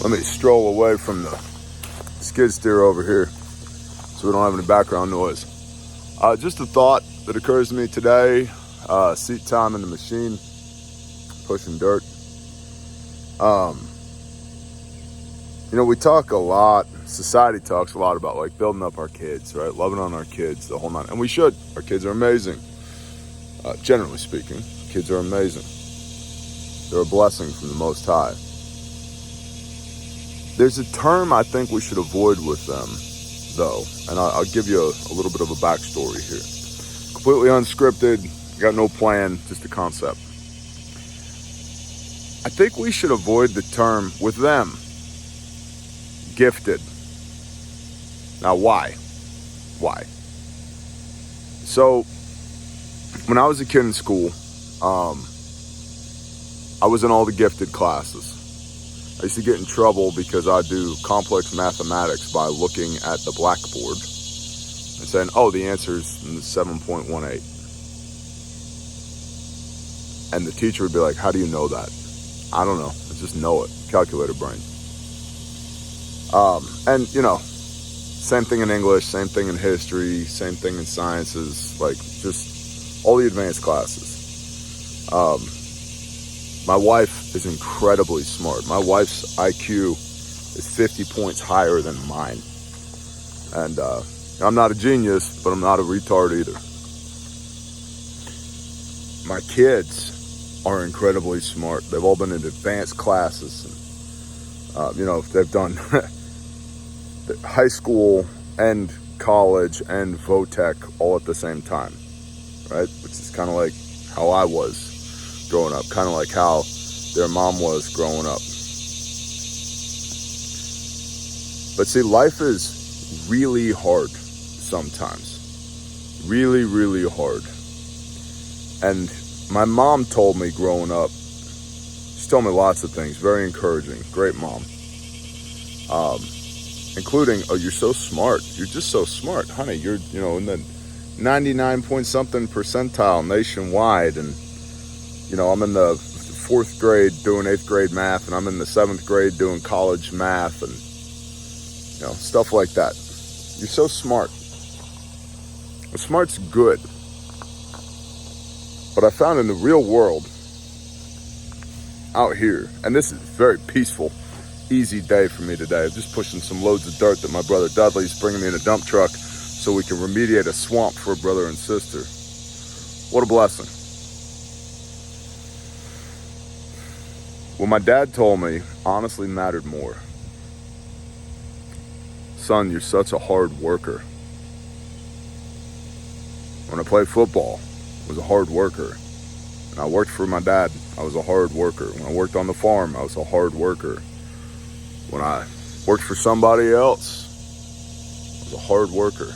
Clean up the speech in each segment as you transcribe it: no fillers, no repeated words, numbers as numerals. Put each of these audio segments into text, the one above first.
Let me stroll away from the skid steer over here so we don't have any background noise. Just a thought that occurs to me today. Seat time in the machine, pushing dirt. We talk a lot, society talks a lot about like building up our kids, right? Loving on our kids, the whole nine. And we should. Our kids are amazing. Generally speaking, kids are amazing. They're a blessing from the Most High. There's a term I think we should avoid with them, though, and I'll give you a little bit of a backstory here. Completely unscripted, got no plan, just a concept. I think we should avoid the term with them, gifted. Now, why? Why? So, when I was a kid in school, I was in all the gifted classes. I used to get in trouble because I do complex mathematics by looking at the blackboard and saying, oh, the answer is 7.18. And the teacher would be like, how do you know that? I don't know. I just know it. Calculator brain. Same thing in English, same thing in history, same thing in sciences, like just all the advanced classes. My wife is incredibly smart. My wife's IQ is 50 points higher than mine. And I'm not a genius, but I'm not a retard either. My kids are incredibly smart. They've all been in advanced classes. And, they've done high school and college and VOTEC all at the same time, right? Which is kind of like how I was growing up, kind of like how their mom was growing up. But see, life is really hard sometimes. Really, really hard. And my mom told me growing up, she told me lots of things, very encouraging, great mom. Including, oh, you're so smart. You're just so smart, honey. You're, in the 99 point something percentile nationwide. And, I'm in the 4th grade doing 8th grade math, and I'm in the 7th grade doing college math and, stuff like that. You're so smart. Well, smart's good. But I found in the real world out here, and this is very peaceful, easy day for me today. I'm just pushing some loads of dirt that my brother Dudley's bringing me in a dump truck so we can remediate a swamp for a brother and sister. What a blessing. What my dad told me honestly mattered more. Son, you're such a hard worker. When I played football, I was a hard worker. When I worked for my dad, I was a hard worker. When I worked on the farm, I was a hard worker. When I worked for somebody else, I was a hard worker.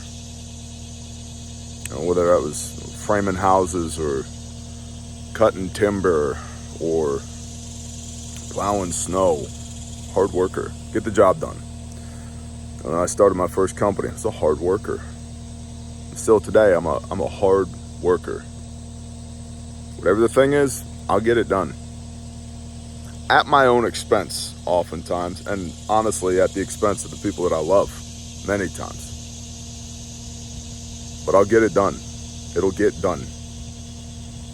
Whether that was framing houses or cutting timber or plowing snow, hard worker. Get the job done. When I started my first company, I was a hard worker. And still today, I'm a hard worker. Whatever the thing is, I'll get it done. At my own expense, oftentimes, and honestly, at the expense of the people that I love, many times. But I'll get it done. It'll get done.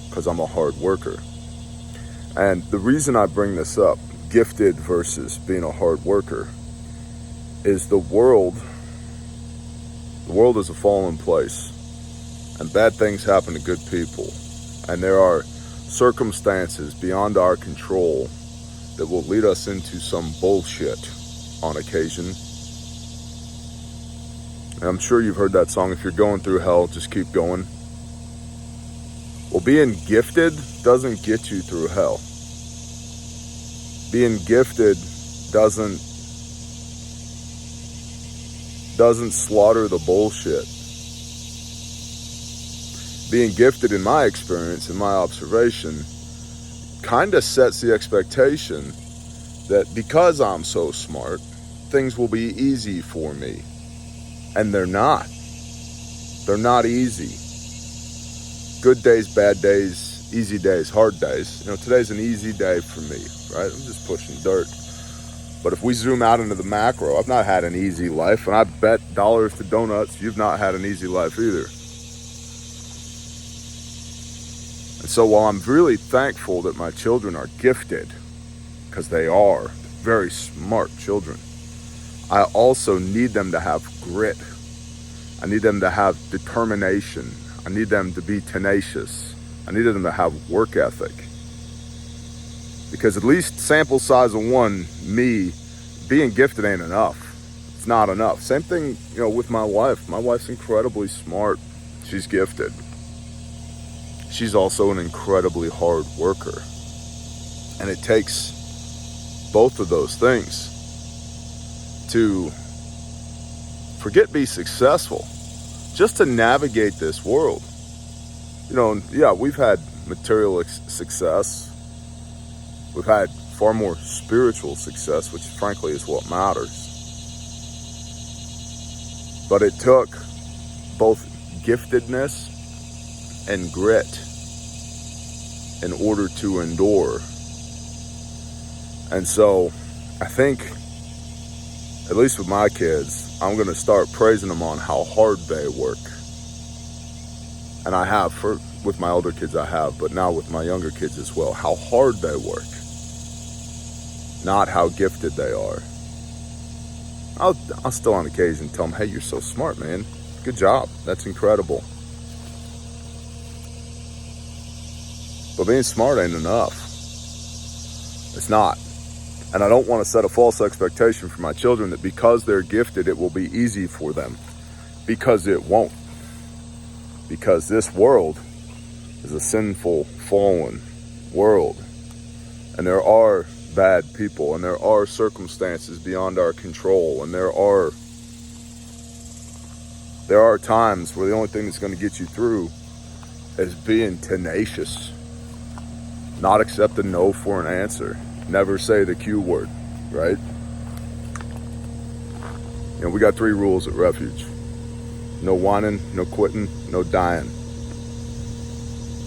Because I'm a hard worker. And the reason I bring this up, gifted versus being a hard worker, is the world is a fallen place. And bad things happen to good people. And there are circumstances beyond our control that will lead us into some bullshit on occasion. And I'm sure you've heard that song, if you're going through hell, just keep going. Well, being gifted doesn't get you through hell. Being gifted doesn't slaughter the bullshit. Being gifted, in my experience, in my observation, kind of sets the expectation that because I'm so smart, things will be easy for me. And they're not. They're not easy. Good days, bad days, easy days, hard days. Today's an easy day for me, right? I'm just pushing dirt. But if we zoom out into the macro, I've not had an easy life, and I bet dollars to donuts you've not had an easy life either. And so while I'm really thankful that my children are gifted, because they are very smart children, I also need them to have grit. I need them to have determination. I need them to be tenacious. I need them to have work ethic. Because at least sample size of one, me, being gifted ain't enough. It's not enough. Same thing, with my wife. My wife's incredibly smart. She's gifted. She's also an incredibly hard worker. And it takes both of those things to be successful, just to navigate this world. We've had material success. We've had far more spiritual success, which frankly is what matters. But it took both giftedness and grit in order to endure. And so I think, at least with my kids, I'm going to start praising them on how hard they work. And I have, with my older kids I have, but now with my younger kids as well, how hard they work. Not how gifted they are. I'll still on occasion tell them, hey, you're so smart, man. Good job. That's incredible. But being smart ain't enough. It's not. And I don't want to set a false expectation for my children that because they're gifted, it will be easy for them. Because it won't. Because this world is a sinful, fallen world. And there are bad people, and there are circumstances beyond our control, and there are times where the only thing that's going to get you through is being tenacious. Not accept a no for an answer. Never say the Q word, right? We got 3 rules at Refuge. No whining, no quitting, no dying.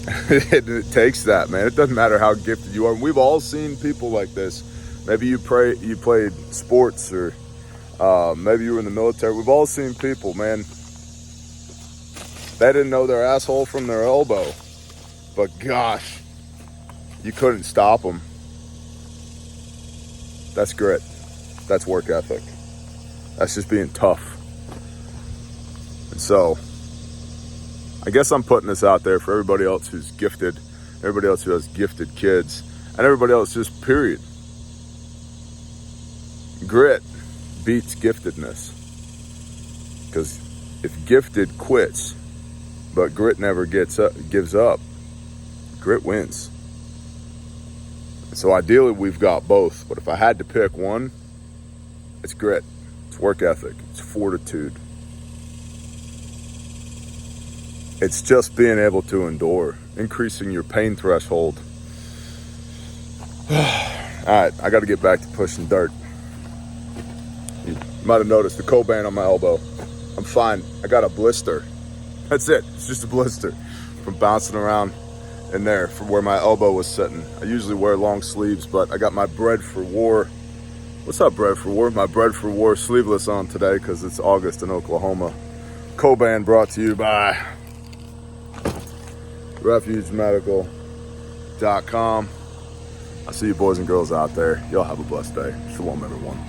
It takes that, man. It doesn't matter how gifted you are. We've all seen people like this. Maybe you played sports, or maybe you were in the military. We've all seen people, man. They didn't know their asshole from their elbow. But gosh, you couldn't stop them. That's grit. That's work ethic. That's just being tough. And so, I guess I'm putting this out there for everybody else who's gifted, everybody else who has gifted kids, and everybody else just period. Grit beats giftedness. Because if gifted quits, but grit never gives up, grit wins. So ideally we've got both, but if I had to pick one, it's grit, it's work ethic, it's fortitude. It's just being able to endure, increasing your pain threshold. All right, I got to get back to pushing dirt. You might have noticed the Coban on my elbow. I'm fine. I got a blister. That's it. It's just a blister from bouncing around in there from where my elbow was sitting. I usually wear long sleeves, but I got my Bread for War. What's up, Bread for War? My Bread for War sleeveless on today because it's August in Oklahoma. Coban brought to you by refugemedical.com. I see you boys and girls out there. Y'all have a blessed day. Shalom, everyone.